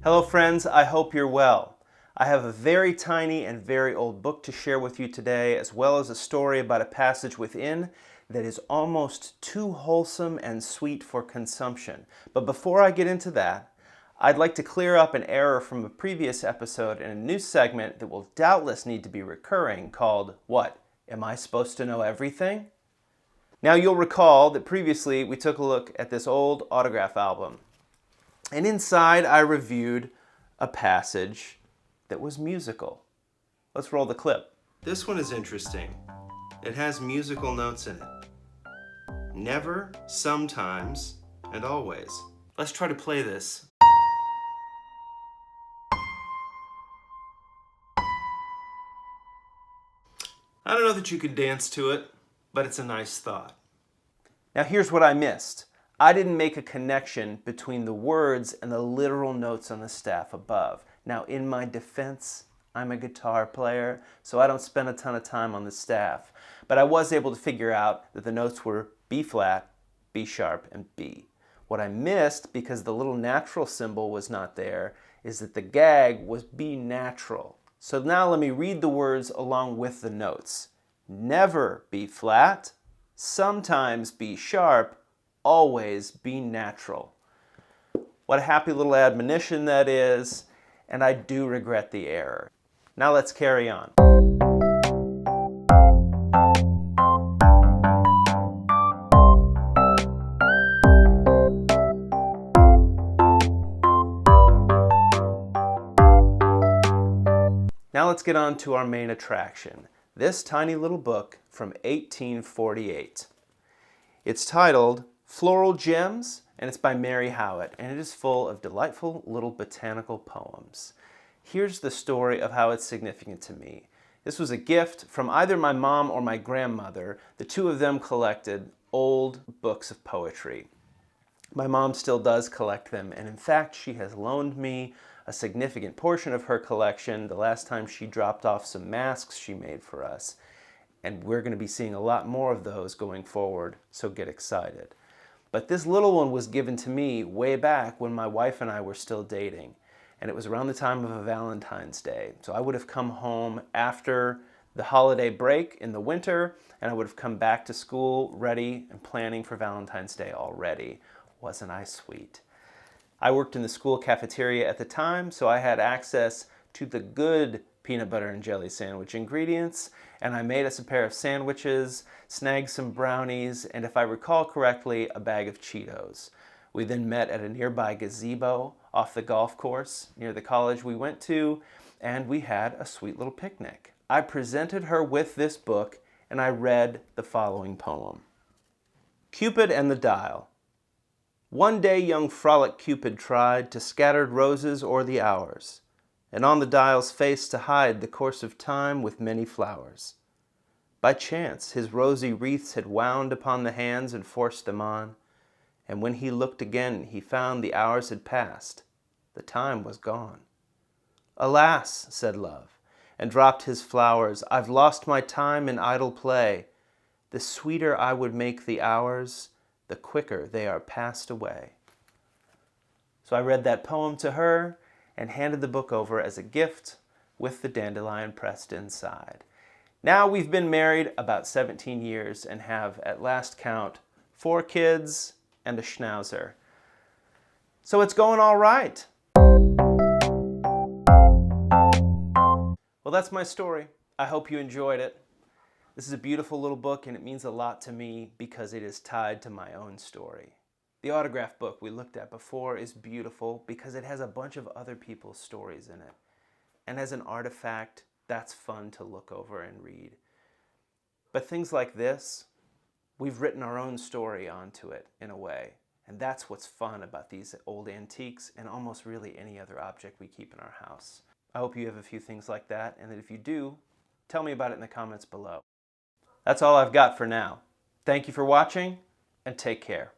Hello friends, I hope you're well. I have a very tiny and very old book to share with you today, as well as a story about a passage within that is almost too wholesome and sweet for consumption. But before I get into that, I'd like to clear up an error from a previous episode in a new segment that will doubtless need to be recurring called, what? Am I supposed to know everything? Now you'll recall that previously we took a look at this old autograph album. And inside I reviewed a passage that was musical. Let's roll the clip. This one is interesting. It has musical notes in it. Never, sometimes, and always. Let's try to play this. I don't know that you could dance to it, but it's a nice thought. Now here's what I missed. I didn't make a connection between the words and the literal notes on the staff above. Now in my defense, I'm a guitar player, so I don't spend a ton of time on the staff. But I was able to figure out that the notes were B flat, B sharp, and B. What I missed, because the little natural symbol was not there, is that the gag was B natural. So now let me read the words along with the notes. Never B flat, sometimes B sharp, always be natural. What a happy little admonition that is, and I do regret the error. Now let's carry on. Now let's get on to our main attraction, this tiny little book from 1848. It's titled Floral Gems, and it's by Mary Howitt, and it is full of delightful little botanical poems. Here's the story of how it's significant to me. This was a gift from either my mom or my grandmother. The two of them collected old books of poetry. My mom still does collect them, and in fact, she has loaned me a significant portion of her collection the last time she dropped off some masks she made for us. And we're going to be seeing a lot more of those going forward, so get excited. But this little one was given to me way back when my wife and I were still dating. And it was around the time of a Valentine's Day. So I would have come home after the holiday break in the winter, and I would have come back to school ready and planning for Valentine's Day already. Wasn't I sweet? I worked in the school cafeteria at the time, so I had access to the good peanut butter and jelly sandwich ingredients, and I made us a pair of sandwiches, snagged some brownies, and if I recall correctly, a bag of Cheetos. We then met at a nearby gazebo off the golf course near the college we went to, and we had a sweet little picnic. I presented her with this book, and I read the following poem. Cupid and the Dial. One day young frolic Cupid tried to scattered roses o'er the hours, and on the dial's face to hide the course of time with many flowers. By chance his rosy wreaths had wound upon the hands and forced them on, and when he looked again he found the hours had passed, the time was gone. Alas, said Love, and dropped his flowers, I've lost my time in idle play. The sweeter I would make the hours, the quicker they are passed away. So I read that poem to her and handed the book over as a gift with the dandelion pressed inside. Now we've been married about 17 years and have, at last count, 4 kids and a schnauzer. So it's going all right. Well, that's my story. I hope you enjoyed it. This is a beautiful little book, and it means a lot to me because it is tied to my own story. The autograph book we looked at before is beautiful because it has a bunch of other people's stories in it. And as an artifact, that's fun to look over and read. But things like this, we've written our own story onto it in a way. And that's what's fun about these old antiques and almost really any other object we keep in our house. I hope you have a few things like that, and that if you do, tell me about it in the comments below. That's all I've got for now. Thank you for watching, and take care.